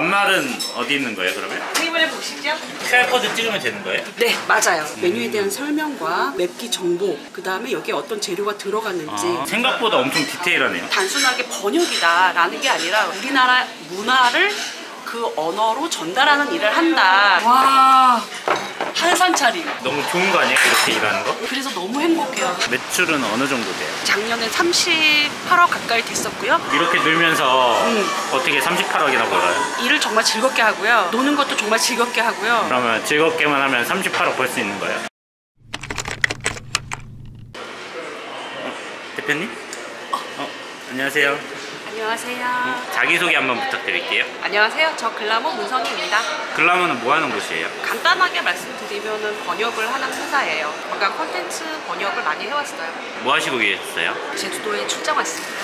만말은 어디 있는 거예요 그러면? 테이블에 보시죠. QR코드 찍으면 되는 거예요? 네, 맞아요. 메뉴에 대한 설명과 맵기 정보, 그 다음에 여기에 어떤 재료가 들어갔는지. 생각보다 엄청 디테일하네요. 단순하게 번역이다라는 게 아니라 우리나라 문화를 그 언어로 전달하는 일을 한다. 와, 한상차림. 너무 좋은 거 아니에요? 이렇게 일하는 거? 그래서 너무 행복해요. 매출은 어느 정도 돼요? 작년에 38억 가까이 됐었고요. 이렇게 늘면서 어떻게 38억이나 벌어요? 일을 정말 즐겁게 하고요. 노는 것도 정말 즐겁게 하고요. 그러면 즐겁게만 하면 38억 벌 수 있는 거예요? 대표님? 안녕하세요. 안녕하세요. 자기소개 한번 부탁드릴게요. 안녕하세요. 저 글라모 문성희입니다. 글라모는 뭐 하는 곳이에요? 간단하게 말씀드리면 번역을 하는 회사예요. 관광 콘텐츠 번역을 많이 해왔어요. 뭐 하시고 계셨어요? 제주도에 출장 왔습니다.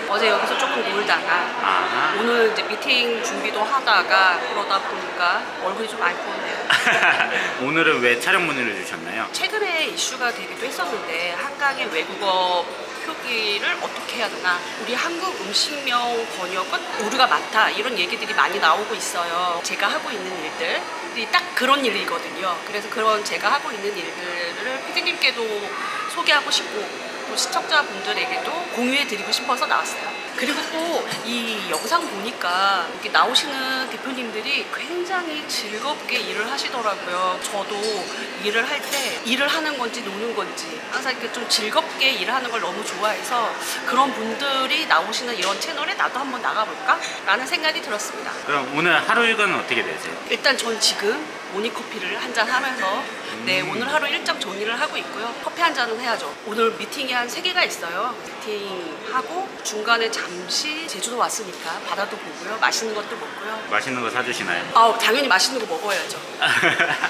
어제 여기서 조금 놀다가 오늘 이제 미팅 준비도 하다가 그러다 보니까 얼굴이 좀 많이 부었네요. 오늘은 왜 촬영 문의를 주셨나요? 최근에 이슈가 되기도 했었는데 한강의 외국어 표기를 어떻게 해야 되나, 우리 한국 음식명 번역은 오류가 많다, 이런 얘기들이 많이 나오고 있어요. 제가 하고 있는 일들이 딱 그런 일이거든요. 그래서 그런 제가 하고 있는 일들을 피디님께도 소개하고 싶고 또 시청자분들에게도 공유해드리고 싶어서 나왔어요. 그리고 또 이 영상 보니까 여기 나오시는 대표님들이 굉장히 즐겁게 일을 하시더라고요. 저도 일을 할 때 일을 하는 건지 노는 건지 항상 이렇게 좀 즐겁게 일을 하는 걸 너무 좋아해서 그런 분들이 나오시는 이런 채널에 나도 한번 나가볼까? 라는 생각이 들었습니다. 그럼 오늘 하루 일과는 어떻게 되세요? 일단 전 지금 모닝커피를 한잔 하면서 네, 오늘 하루 일정 정리를 하고 있고요. 커피 한 잔은 해야죠. 오늘 미팅이 한 3개가 있어요. 미팅하고 중간에 잠시 제주도 왔으니까 바다도 보고요. 맛있는 것도 먹고요. 맛있는 거 사주시나요? 당연히 맛있는 거 먹어야죠.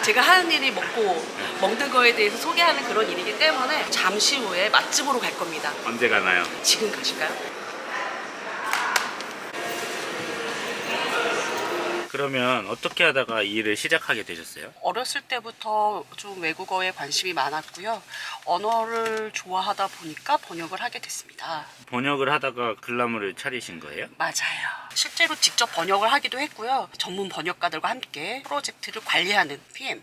제가 하는 일이 먹는 거에 대해서 소개하는 그런 일이기 때문에 잠시 후에 맛집으로 갈 겁니다. 언제 가나요? 지금 가실까요? 그러면 어떻게 하다가 이 일을 시작하게 되셨어요? 어렸을 때부터 좀 외국어에 관심이 많았고요. 언어를 좋아하다 보니까 번역을 하게 됐습니다. 번역을 하다가 글라모를 차리신 거예요? 맞아요. 실제로 직접 번역을 하기도 했고요. 전문 번역가들과 함께 프로젝트를 관리하는 PM,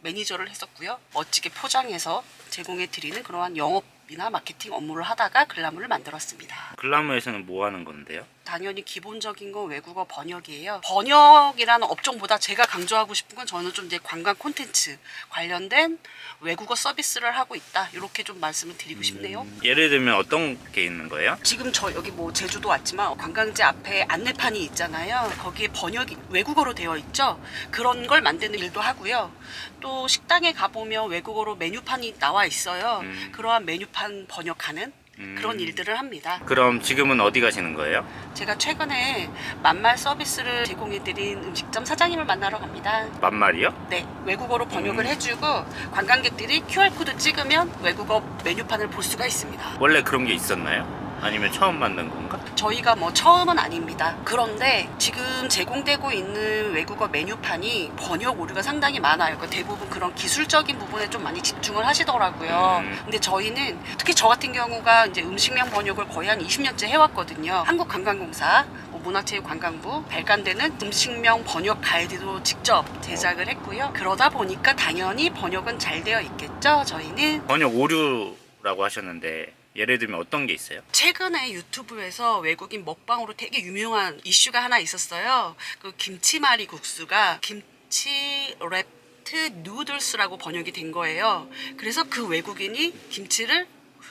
매니저를 했었고요. 멋지게 포장해서 제공해드리는 그러한 영업이나 마케팅 업무를 하다가 글라모를 만들었습니다. 글라모에서는 뭐 하는 건데요? 당연히 기본적인 건 외국어 번역이에요. 번역이라는 업종보다 제가 강조하고 싶은 건 저는 좀 이제 관광 콘텐츠 관련된 외국어 서비스를 하고 있다, 이렇게 좀 말씀을 드리고 싶네요. 예를 들면 어떤 게 있는 거예요? 지금 저 여기 제주도 왔지만 관광지 앞에 안내판이 있잖아요. 거기에 번역이 외국어로 되어 있죠. 그런 걸 만드는 일도 하고요. 또 식당에 가보면 외국어로 메뉴판이 나와 있어요. 그러한 메뉴판 번역하는 그런 일들을 합니다. 그럼 지금은 어디 가시는 거예요? 제가 최근에 만말 서비스를 제공해드린 음식점 사장님을 만나러 갑니다. 만말이요? 네, 외국어로 번역을 해주고 관광객들이 QR코드 찍으면 외국어 메뉴판을 볼 수가 있습니다. 원래 그런 게 있었나요? 아니면 처음 만든 건가? 저희가 처음은 아닙니다. 그런데 지금 제공되고 있는 외국어 메뉴판이 번역 오류가 상당히 많아요. 그러니까 대부분 그런 기술적인 부분에 좀 많이 집중을 하시더라고요. 근데 저희는 특히 저 같은 경우가 이제 음식명 번역을 거의 한 20년째 해왔거든요. 한국관광공사, 문화체육관광부 발간되는 음식명 번역 가이드도 직접 제작을 했고요. 그러다 보니까 당연히 번역은 잘 되어 있겠죠. 저희는 번역 오류라고 하셨는데 예를 들면 어떤 게 있어요? 최근에 유튜브에서 외국인 먹방으로 되게 유명한 이슈가 하나 있었어요. 그 김치말이 국수가 김치 랩트 누들스라고 번역이 된 거예요. 그래서 그 외국인이 김치를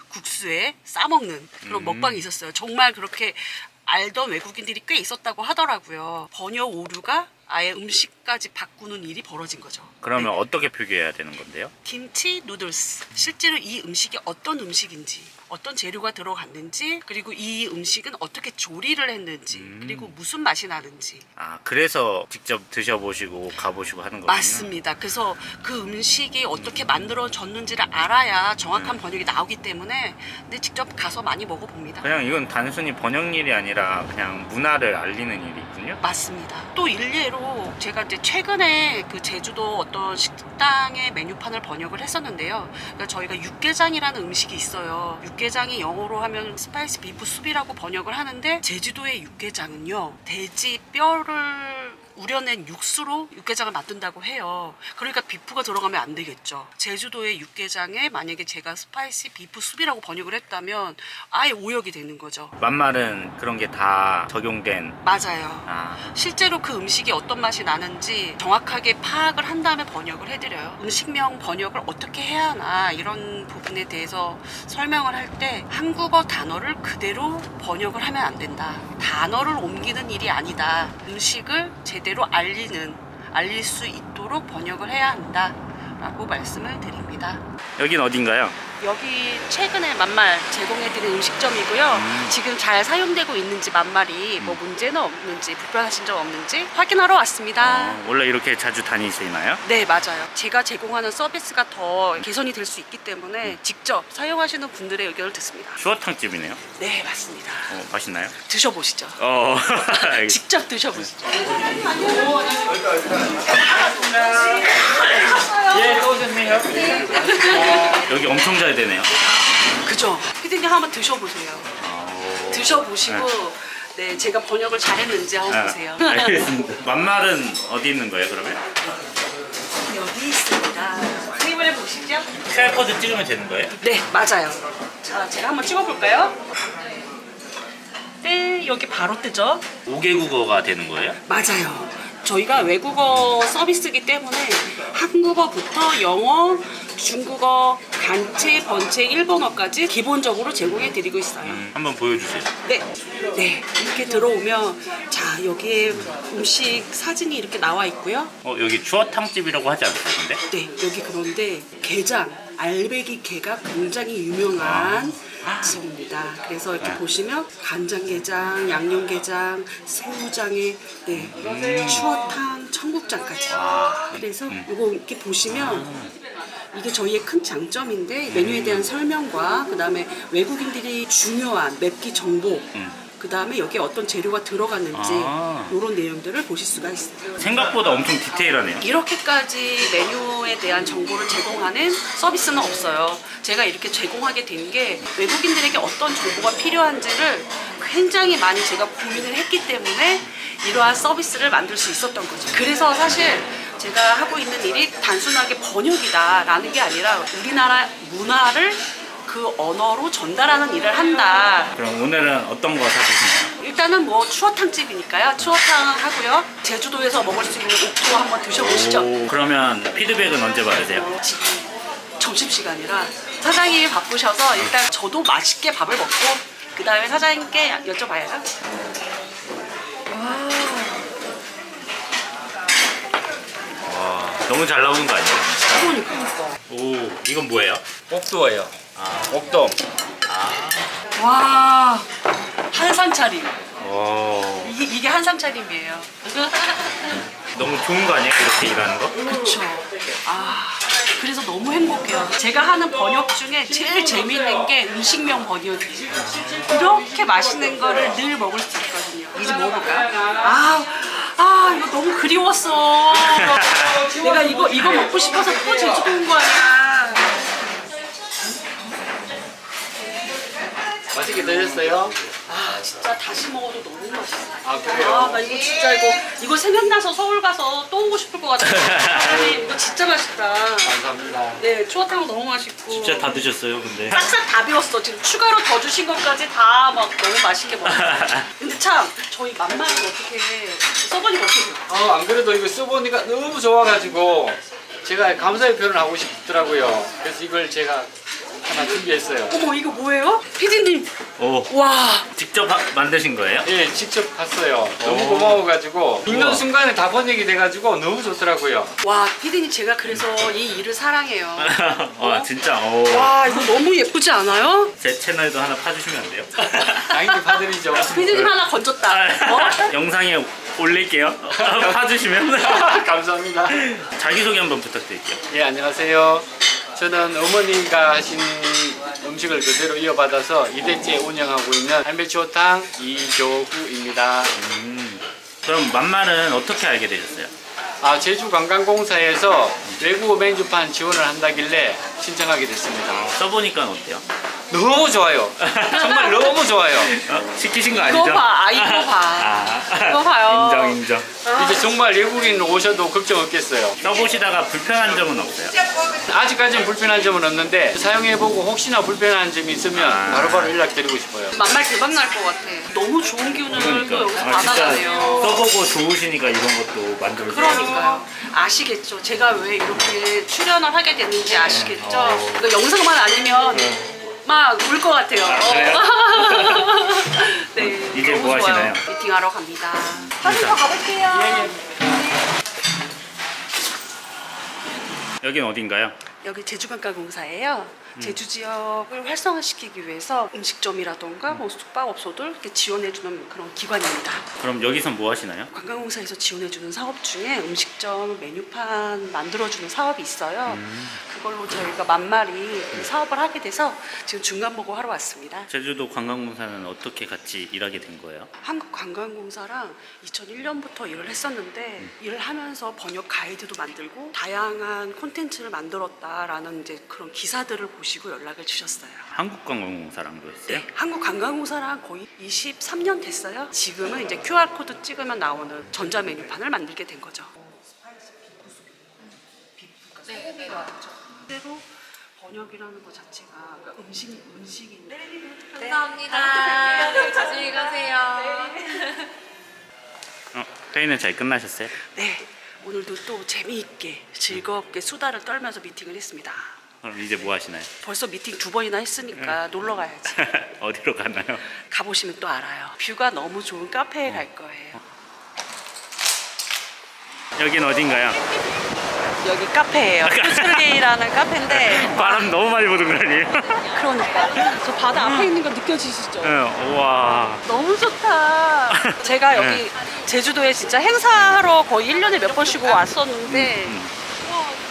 국수에 싸먹는 그런 먹방이 있었어요. 정말 그렇게 알던 외국인들이 꽤 있었다고 하더라고요. 번역 오류가 아예 음식까지 바꾸는 일이 벌어진 거죠. 그러면 어떻게 표기해야 되는 건데요? 김치 누들스, 실제로 이 음식이 어떤 음식인지, 어떤 재료가 들어갔는지, 그리고 이 음식은 어떻게 조리를 했는지, 그리고 무슨 맛이 나는지. 그래서 직접 드셔보시고 가보시고 하는 거군요. 맞습니다. 그래서 그 음식이 어떻게 만들어졌는지를 알아야 정확한 번역이 나오기 때문에 근데 직접 가서 많이 먹어봅니다. 그냥 이건 단순히 번역 일이 아니라 그냥 문화를 알리는 일이군요. 맞습니다. 또 일례로 제가 이제 최근에 그 제주도 어떤 식당의 메뉴판을 번역을 했었는데요. 그러니까 저희가 육개장이라는 음식이 있어요. 육개장이 영어로 하면 스파이시 비프 수비라고 번역을 하는데 제주도의 육개장은요, 돼지 뼈를 우려낸 육수로 육개장을 만든다고 해요. 그러니까 비프가 들어가면 안 되겠죠. 제주도의 육개장에 만약에 제가 스파이시 비프 수비라고 번역을 했다면 아예 오역이 되는 거죠. 만말은 그런 게 다 적용된. 맞아요. 아, 실제로 그 음식이 어떤 맛이 나는지 정확하게 파악을 한 다음에 번역을 해드려요. 음식명 번역을 어떻게 해야 하나 이런 부분에 대해서 설명을 할 때 한국어 단어를 그대로 번역을 하면 안 된다. 단어를 옮기는 일이 아니다. 음식을 제대로 알릴 수 있도록 번역을 해야 한다 라고 말씀을 드립니다. 여긴 어딘가요? 여기 최근에 만말 제공해드린 음식점이고요. 지금 잘 사용되고 있는지 만말이 뭐 문제는 없는지 불편하신 점 없는지 확인하러 왔습니다. 원래 이렇게 자주 다니시나요? 네, 맞아요. 제가 제공하는 서비스가 더 개선이 될 수 있기 때문에 직접 사용하시는 분들의 의견을 듣습니다. 추어탕집이네요. 네, 맞습니다. 맛있나요? 드셔보시죠. 알겠습니다. 직접 드셔보시죠. 예, 또 오셨네요. 여기 엄청 잘 되네요. 그죠? 피디님 한번 드셔보세요. 드셔보시고 네, 제가 번역을 잘했는지 한번 보세요. 알겠습니다. 만말은 어디 있는 거예요, 그러면? 여기 있습니다. 테이블에 보시죠. QR코드 찍으면 되는 거예요? 네, 맞아요. 자, 제가 한번 찍어볼까요? 네, 여기 바로 뜨죠? 5개국어가 되는 거예요? 맞아요. 저희가 외국어 서비스이기 때문에 한국어부터 영어, 중국어, 단체, 번체, 일본어까지 기본적으로 제공해 드리고 있어요. 한번 보여주세요. 네, 이렇게 들어오면 자, 여기에 음식 사진이 이렇게 나와 있고요. 여기 추어탕집이라고 하지 않았어요, 근데? 네, 여기 그런데 게장, 알배기 게가 굉장히 유명한 집입니다. 그래서 이렇게 보시면 간장게장, 양념게장, 새우장에 네, 추어탕, 청국장까지. 그래서 이거 이렇게 보시면 이게 저희의 큰 장점인데 메뉴에 대한 설명과 그 다음에 외국인들이 중요한 맵기 정보 그 다음에 여기에 어떤 재료가 들어갔는지 이런 내용들을 보실 수가 있어요. 생각보다 엄청 디테일하네요. 이렇게까지 메뉴에 대한 정보를 제공하는 서비스는 없어요. 제가 이렇게 제공하게 된 게 외국인들에게 어떤 정보가 필요한지를 굉장히 많이 제가 고민을 했기 때문에 이러한 서비스를 만들 수 있었던 거죠. 그래서 사실 제가 하고 있는 일이 단순하게 번역이다 라는 게 아니라 우리나라 문화를 그 언어로 전달하는 일을 한다. 그럼 오늘은 어떤 거 사주시나요? 일단은 뭐 추어탕집이니까요. 추어탕 하고요. 제주도에서 먹을 수 있는 옥토 한번 드셔보시죠. 그러면 피드백은 언제 받으세요? 지금 점심시간이라 사장님이 바쁘셔서 일단 저도 맛있게 밥을 먹고 그 다음에 사장님께 여쭤봐야죠. 너무 잘 나오는 거 아니에요? 그러니까. 오, 이건 뭐예요? 옥도예요. 옥돔. 와, 한상 차림. 오, 이게 한상 차림이에요. 너무 좋은 거 아니에요? 이렇게 일하는 거? 그렇죠. 그래서 너무 행복해요. 제가 하는 번역 중에 제일 재미있는 게 음식명 번역이에요. 이렇게 맛있는 거를 늘 먹을 수 있거든요. 이제 먹어볼까요? 이거 너무 그리웠어. 내가 이거 먹고 싶어서 또 제주도 온 거 아니야. 맛있게 드셨어요? 진짜 다시 먹어도 너무 맛있어. 그래요? 나 이거 진짜 이거 생각나서 서울 가서 또 오고 싶을 것 같아요. 아니, 이거 진짜 맛있다. 감사합니다. 네, 추어탕도 너무 맛있고. 진짜 다 드셨어요, 근데? 싹싹 다 비웠어. 지금 추가로 더 주신 것까지 다 막 너무 맛있게 먹었어요. 근데 참 저희 만만을 어떻게 써보니까 어떻게 돼요? 안 그래도 이거 써보니까 너무 좋아가지고 제가 감사의 표현을 하고 싶더라고요. 그래서 이걸 제가 하나 준비했어요. 어머, 이거 뭐예요? 피디님. 오, 와. 직접 만드신 거예요? 예, 직접 봤어요. 너무 고마워가지고 읽는 순간에 다 번역이 돼가지고 너무 좋더라고요. 와, 피디님 제가 그래서 이 일을 사랑해요. 와, 진짜. 오. 와, 이거 너무 예쁘지 않아요? 제 채널도 하나 파주시면 안 돼요? 당연히 봐드리죠. 피디님 하나 건졌다. 영상에 올릴게요. 파주시면. 감사합니다. 자기소개 한번 부탁드릴게요. 예, 안녕하세요. 저는 어머니가 하신 음식을 그대로 이어받아서 2대째 운영하고 있는 할매추어탕 이조구입니다. 그럼 만말은 어떻게 알게 되셨어요? 제주관광공사에서 외국어 메뉴판 지원을 한다길래 신청하게 됐습니다. 써보니까 어때요? 너무 좋아요. 정말 너무 좋아요. 시키신 거 아니죠? 이거 봐, 이거 봐. 이거 봐요. 인정. 이제 정말 외국인 오셔도 걱정 없겠어요. 써보시다가 불편한 점은 없어요? 아직까지는 불편한 점은 없는데 사용해보고 혹시나 불편한 점이 있으면 바로바로 연락드리고 싶어요. 만말 대박 날 것 같아. 너무 좋은 기운을 또 여기서 진짜 받아가네요. 써보고 좋으시니까 이런 것도 만들고. 그러니까요. 아시겠죠? 제가 왜 이렇게 출연을 하게 됐는지 아시겠죠? 이거 영상만 아니면 막 울 것 같아요. 그래요? 네. 이제 너무 뭐 좋아요. 하시나요? 미팅하러 갑니다. 사진 더 가볼게요. 여긴 어딘가요? 여기 제주관광공사예요. 제주 지역을 활성화시키기 위해서 음식점이라던가 뭐 숙박업소들 이렇게 지원해주는 그런 기관입니다. 그럼 여기선 뭐 하시나요? 관광공사에서 지원해주는 사업 중에 음식점 메뉴판 만들어주는 사업이 있어요. 그걸로 저희가 만말이 그 사업을 하게 돼서 지금 중간보고 하러 왔습니다. 제주도 관광공사는 어떻게 같이 일하게 된 거예요? 한국관광공사랑 2001년부터 일을 했었는데 일을 하면서 번역 가이드도 만들고 다양한 콘텐츠를 만들었다라는 이제 그런 기사들을 보시고 연락을 주셨어요. 한국관광공사랑도 했어요? 네, 한국관광공사랑 거의 23년 됐어요. 지금은 이제 QR코드 찍으면 나오는 전자 메뉴판을 만들게 된 거죠. 실제로 번역이라는 것 자체가 그러니까 음식인데. 감사합니다. 네, 조심히 가세요. 회의는 잘 끝나셨어요? 네, 오늘도 또 재미있게 즐겁게 수다를 떨면서 미팅을 했습니다. 그럼 이제 뭐 하시나요? 벌써 미팅 2번이나 했으니까 놀러 가야지. 어디로 가나요? 가보시면 또 알아요. 뷰가 너무 좋은 카페에 갈 거예요. 여긴 어딘가요? 여기 카페예요. 퓨슬리라는 카페인데 바람 너무 많이 부는 거 아니에요? 그러니까 저 바다 앞에 있는 거 느껴지시죠? 우와. 너무 좋다. 제가 여기 제주도에 진짜 행사하러 거의 1년에 몇 번 쉬고 왔었는데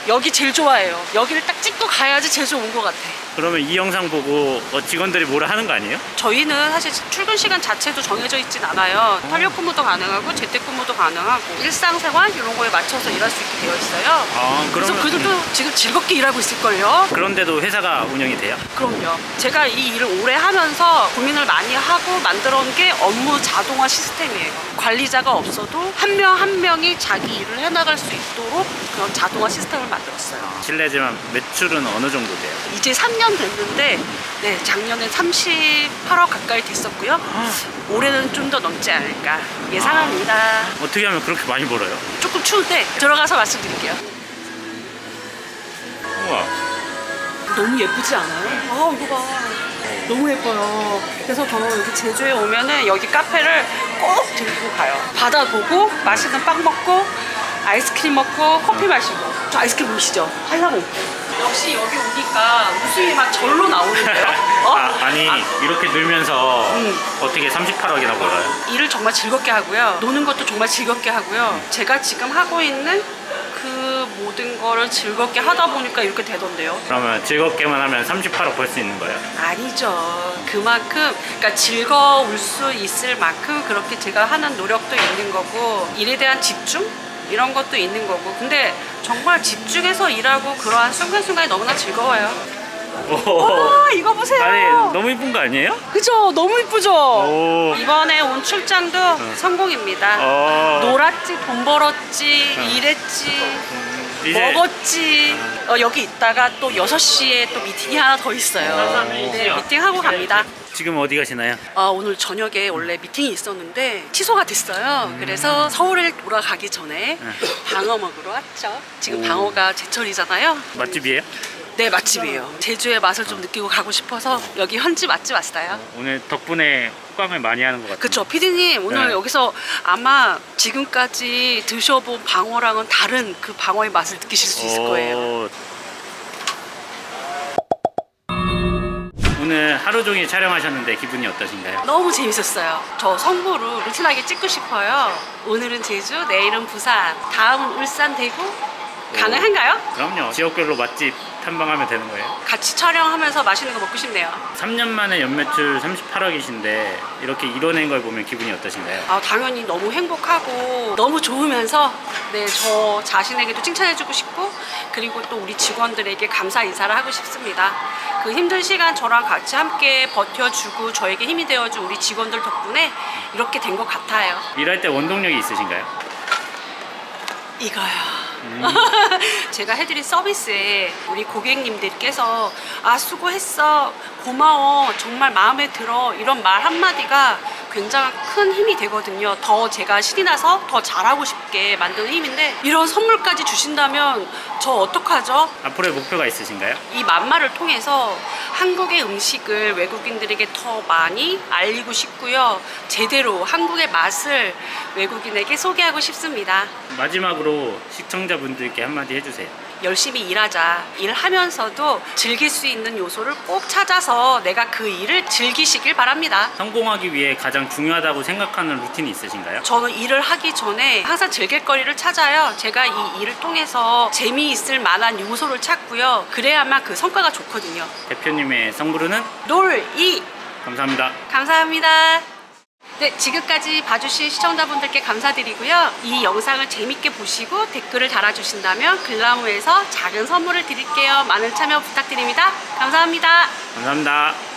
여기 제일 좋아해요. 여기를 딱 찍고 가야지 제주 온 것 같아. 그러면 이 영상 보고 직원들이 뭐라 하는 거 아니에요? 저희는 사실 출근 시간 자체도 정해져 있진 않아요. 탄력 근무도 가능하고 재택 근무도 가능하고 일상생활 이런 거에 맞춰서 일할 수 있게 되어 있어요. 그래서 그러면 그들도 지금 즐겁게 일하고 있을걸요. 그런데도 회사가 운영이 돼요? 그럼요. 제가 이 일을 오래 하면서 고민을 많이 하고 만들어 온 게 업무 자동화 시스템이에요. 관리자가 없어도 한 명 한 명이 자기 일을 해나갈 수 있도록 그런 자동화 시스템을 만들었어요. 실례지만 매출은 어느 정도 돼요? 이제 3년 됐는데 네, 작년에 38억 가까이 됐었고요. 올해는 좀 더 넘지 않을까 예상합니다. 어떻게 하면 그렇게 많이 벌어요? 조금 추운데 들어가서 말씀드릴게요. 우와. 너무 예쁘지 않아요? 아 이거 봐. 너무 예뻐요. 그래서 저는 여기 제주에 오면은 여기 카페를 꼭 들고 가요. 바다 보고 맛있는 빵 먹고 아이스크림 먹고 커피 마시고. 저 아이스크림 보이시죠? 한라봉. 역시 여기 오니까 웃음이 막 절로 나오는데요. 아니 이렇게 늘면서 어떻게 38억이나 벌어요? 일을 정말 즐겁게 하고요. 노는 것도 정말 즐겁게 하고요. 제가 지금 하고 있는 그 모든 거를 즐겁게 하다 보니까 이렇게 되던데요. 그러면 즐겁게만 하면 38억 벌 수 있는 거예요? 아니죠. 그만큼 그러니까 즐거울 수 있을 만큼 그렇게 제가 하는 노력도 있는 거고 일에 대한 집중? 이런 것도 있는 거고 근데 정말 집중해서 일하고 그러한 순간순간이 너무나 즐거워요. 와 이거 보세요. 아니 너무 이쁜 거 아니에요? 그죠? 너무 이쁘죠? 오. 이번에 온 출장도 성공입니다. 놀았지, 돈 벌었지, 일했지, 이제 먹었지. 여기 있다가 또 6시에 또 미팅이 하나 더 있어요. 네, 미팅하고 갑니다. 지금 어디 가시나요? 오늘 저녁에 원래 미팅이 있었는데 취소가 됐어요. 그래서 서울에 돌아가기 전에 방어 먹으러 왔죠. 지금 방어가 제철이잖아요. 맛집이에요? 네, 맛집이에요. 제주의 맛을 좀 느끼고 가고 싶어서 여기 현지 맛집 왔어요. 오늘 덕분에 호감을 많이 하는 것 같아요. 그쵸, 피디님 오늘 네. 여기서 아마 지금까지 드셔본 방어랑은 다른 그 방어의 맛을 느끼실 수 있을 거예요. 오늘 하루 종일 촬영하셨는데 기분이 어떠신가요? 너무 재밌었어요. 저 성구를 루틴하게 찍고 싶어요. 오늘은 제주, 내일은 부산, 다음은 울산, 대구. 가능한가요? 그럼요. 지역별로 맛집 탐방하면 되는 거예요. 같이 촬영하면서 맛있는 거 먹고 싶네요. 3년 만에 연매출 38억이신데 이렇게 이뤄낸 걸 보면 기분이 어떠신가요? 당연히 너무 행복하고 너무 좋으면서 네, 저 자신에게도 칭찬해주고 싶고 그리고 또 우리 직원들에게 감사 인사를 하고 싶습니다. 그 힘든 시간 저랑 같이 함께 버텨주고 저에게 힘이 되어준 우리 직원들 덕분에 이렇게 된 것 같아요. 일할 때 원동력이 있으신가요? 이거요. 제가 해드린 서비스에 우리 고객님들께서 아 수고했어 고마워 정말 마음에 들어 이런 말 한마디가 굉장히 큰 힘이 되거든요. 더 제가 신이 나서 더 잘하고 싶게 만드는 힘인데 이런 선물까지 주신다면 저 어떡하죠? 앞으로의 목표가 있으신가요? 이 만마를 통해서 한국의 음식을 외국인들에게 더 많이 알리고 싶고요. 제대로 한국의 맛을 외국인에게 소개하고 싶습니다. 마지막으로 시청자분들께 한마디 해주세요. 열심히 일하자. 일하면서도 즐길 수 있는 요소를 꼭 찾아서 내가 그 일을 즐기시길 바랍니다. 성공하기 위해 가장 중요하다고 생각하는 루틴이 있으신가요? 저는 일을 하기 전에 항상 즐길 거리를 찾아요. 제가 이 일을 통해서 재미있을 만한 요소를 찾고요. 그래야만 그 성과가 좋거든요. 대표님의 성부르는 놀이! 감사합니다. 감사합니다. 네, 지금까지 봐주신 시청자분들께 감사드리고요. 이 영상을 재밌게 보시고 댓글을 달아주신다면 글라무에서 작은 선물을 드릴게요. 많은 참여 부탁드립니다. 감사합니다. 감사합니다.